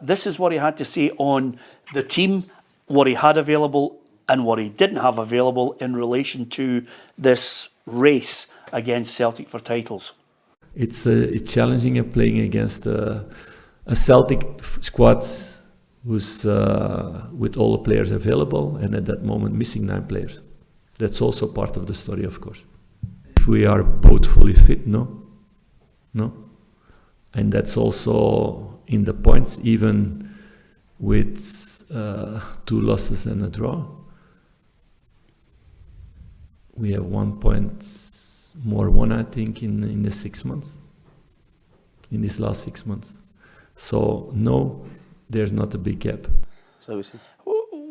This is what he had to say on the team, what he had available and what he didn't have available in relation to this race against Celtic for titles. It's challenging playing against a Celtic squad who's with all the players available and at that moment missing 9 players. That's also part of the story, of course. If we are both fully fit, no. And that's also in the points, even with 2 losses and a draw. We have 1 point more won, I think, in the 6 months, in these last 6 months. So no, there's not a big gap. So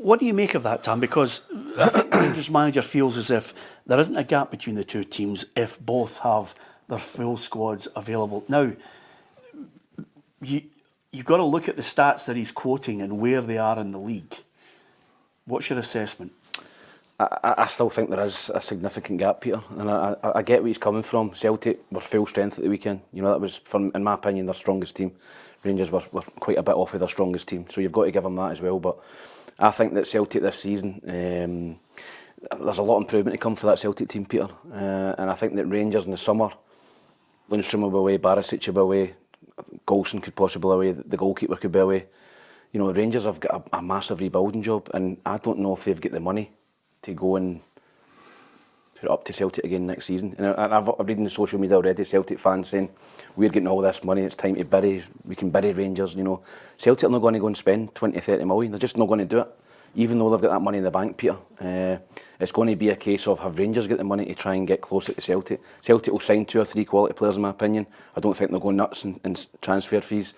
what do you make of that, Tam? Because I think the Rangers manager feels as if there isn't a gap between the two teams if both have their full squads available. Now, you've got to look at the stats that he's quoting and where they are in the league. What's your assessment? I still think there is a significant gap, Peter, and I get where he's coming from. Celtic were full strength at the weekend. You know, that was, in my opinion, their strongest team. Rangers were quite a bit off of their strongest team, so you've got to give them that as well. But I think that Celtic this season, there's a lot of improvement to come for that Celtic team, Peter. And I think that Rangers in the summer, Lundstrom will be away, Barisic will be away, Golson could possibly be away, the goalkeeper could be away. You know, Rangers have got a massive rebuilding job, and I don't know if they've got the money to go and put it up to Celtic again next season. And I've read in the social media already, Celtic fans saying, we're getting all this money, it's time to bury, we can bury Rangers, you know. Celtic are not going to go and spend 20, 30 million, they're just not going to do it. Even though they've got that money in the bank, Peter. It's going to be a case of have Rangers get the money to try and get closer to Celtic. Celtic will sign 2 or 3 quality players in my opinion. I don't think they'll go nuts in transfer fees.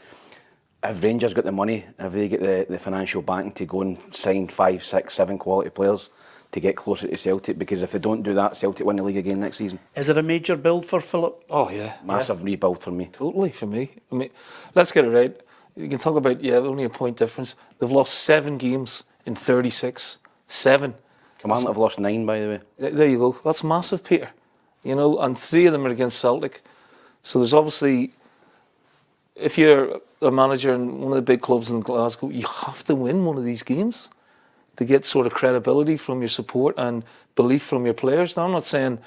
If Rangers got the money, if they get the financial backing to go and sign 5, 6, 7 quality players, to get closer to Celtic, because if they don't do that, Celtic win the league again next season. Is it a major build for Philippe? Oh yeah, massive rebuild for me. Totally for me. I mean, let's get it right. You can talk about only a point difference. They've lost 7 games in 36. 7. Command have lost 9, by the way. There you go. That's massive, Peter. You know, and 3 of them are against Celtic. So there's obviously, if you're a manager in one of the big clubs in Glasgow, you have to win one of these games to get sort of credibility from your support and belief from your players. Now, I'm not saying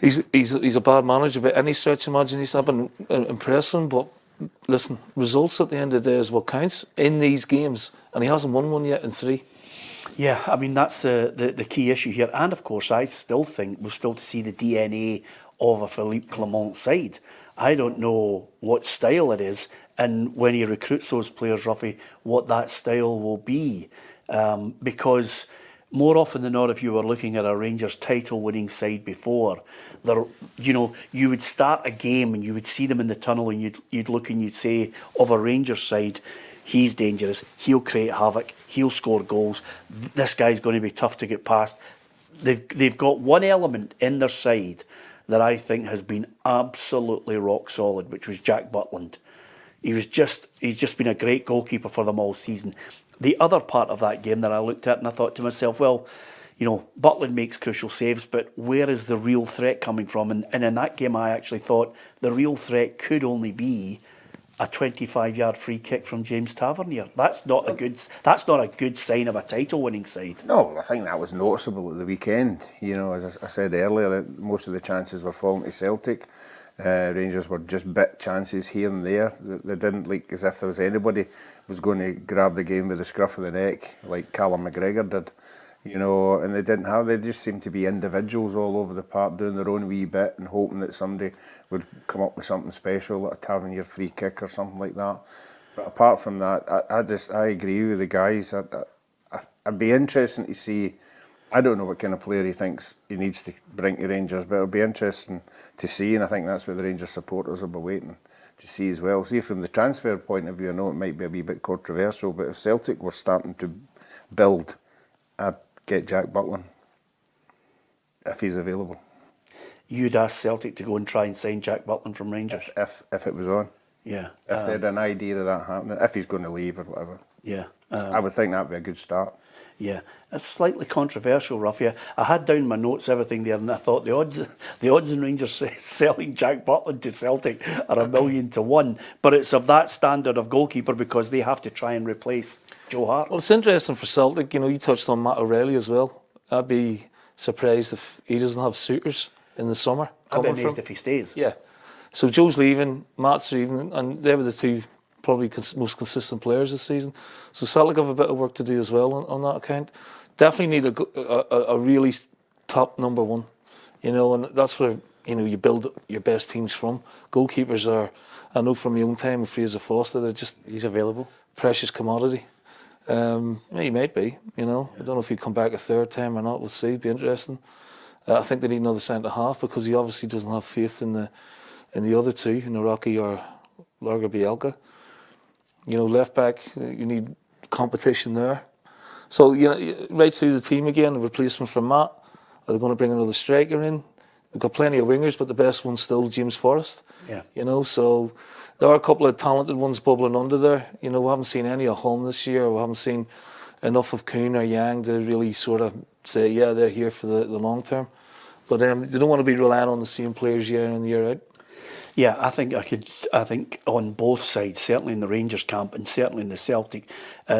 he's a bad manager by any stretch of imagination. He's not been impressive, but listen, results at the end of the day is what counts in these games, and he hasn't won one yet in 3. Yeah, I mean, that's the key issue here. And of course, I still think we're still to see the DNA of a Philippe Clement side. I don't know what style it is, and when he recruits those players, Ruffy, what that style will be. Because more often than not, if you were looking at a Rangers title-winning side before, you would start a game and you would see them in the tunnel, and you'd look and you'd say of a Rangers side, he's dangerous, he'll create havoc, he'll score goals, this guy's going to be tough to get past. They've got one element in their side that I think has been absolutely rock solid, which was Jack Butland. He's just been a great goalkeeper for them all season. The other part of that game that I looked at and I thought to myself, well, you know, Butland makes crucial saves, but where is the real threat coming from? And in that game, I actually thought the real threat could only be a 25-yard free kick from James Tavernier. That's not a good sign of a title-winning side. No, I think that was noticeable at the weekend. You know, as I said earlier, that most of the chances were falling to Celtic. Rangers were just bit chances here and there. They didn't look as if there was anybody was going to grab the game with the scruff of the neck like Callum McGregor did. You know, and they didn't have. They just seemed to be individuals all over the park doing their own wee bit and hoping that somebody would come up with something special, like a Tavernier free kick or something like that. But apart from that, I agree with the guys. I'd be interesting to see. I don't know what kind of player he thinks he needs to bring to Rangers, but it'll be interesting to see, and I think that's what the Rangers supporters will be waiting to see as well. See, from the transfer point of view, I know it might be a wee bit controversial, but if Celtic were starting to build, I'd get Jack Butland if he's available. You'd ask Celtic to go and try and sign Jack Butland from Rangers? If it was on. Yeah. If they had an idea of that happening, if he's going to leave or whatever. Yeah. I would think that'd be a good start. Yeah, it's slightly controversial, Ruffy. I had down my notes everything there, and I thought the odds in Rangers selling Jack Butland to Celtic are 1,000,000 to 1. But it's of that standard of goalkeeper because they have to try and replace Joe Hart. Well, it's interesting for Celtic. You know, you touched on Matt O'Reilly as well. I'd be surprised if he doesn't have suitors in the summer. I'd be coming amazed from. if he stays. Yeah. So Joe's leaving, Matt's leaving, and they were the two probably most consistent players this season. So Celtic have a bit of work to do as well on that account. Definitely need a really top number one, you know, and that's where, you know, you build your best teams from. Goalkeepers are, I know from my own time with Fraser Foster, they're just He's available. precious commodity. He might be, you know. I don't know if he'd come back a third time or not. We'll see. It'd be interesting. I think they need another centre half because he obviously doesn't have faith in the other two, in Iraqi or Larga Bielka. You know, left back, you need competition there. So, you know, right through the team again, a replacement for Matt. Are they going to bring another striker in? They've got plenty of wingers, but the best one's still James Forrest. Yeah. You know, so there are a couple of talented ones bubbling under there. You know, we haven't seen any of Holm this year. We haven't seen enough of Kuhn or Yang to really sort of say, yeah, they're here for the long term. But you don't want to be relying on the same players year in, year out. Yeah, I think on both sides, certainly in the Rangers camp and certainly in the Celtic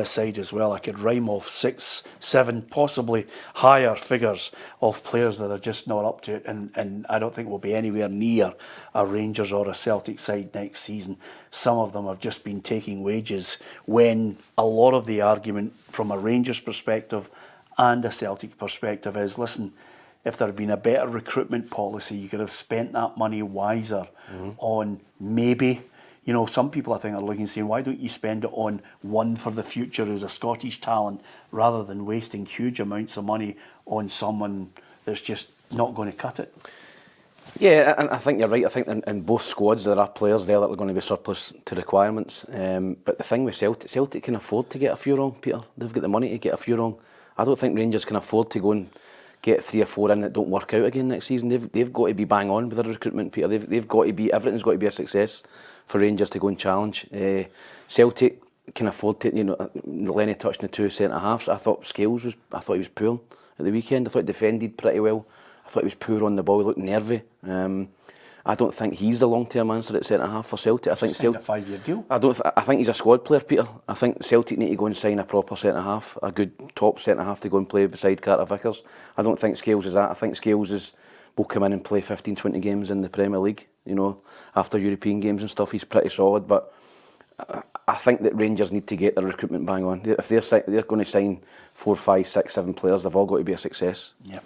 side as well, I could rhyme off 6, 7, possibly higher figures of players that are just not up to it, and I don't think we'll be anywhere near a Rangers or a Celtic side next season. Some of them have just been taking wages when a lot of the argument from a Rangers perspective and a Celtic perspective is, listen, if there had been a better recruitment policy, you could have spent that money wiser on maybe, you know, some people I think are looking and saying, why don't you spend it on one for the future who's a Scottish talent rather than wasting huge amounts of money on someone that's just not going to cut it? Yeah, and I think you're right. I think in both squads there are players there that are going to be surplus to requirements. But the thing with Celtic can afford to get a few wrong, Peter. They've got the money to get a few wrong. I don't think Rangers can afford to go and get 3 or 4 in that don't work out again next season. They've got to be bang on with their recruitment, Peter. They've got to be, everything's got to be a success for Rangers to go and challenge. Celtic can afford to, you know, Lenny touched on the 2 centre halves. I thought he was poor at the weekend. I thought he defended pretty well. I thought he was poor on the ball. He looked nervy. I don't think he's the long-term answer at centre half for Celtic. I think Celtic a 5-year deal. I think he's a squad player, Peter. I think Celtic need to go and sign a proper centre half, a good top centre half to go and play beside Carter Vickers. I don't think Scales is that. I think Scales will come in and play 15, 20 games in the Premier League. You know, after European games and stuff, he's pretty solid. But I think that Rangers need to get their recruitment bang on. If they're going to sign 4, 5, 6, 7 players, they've all got to be a success. Yeah.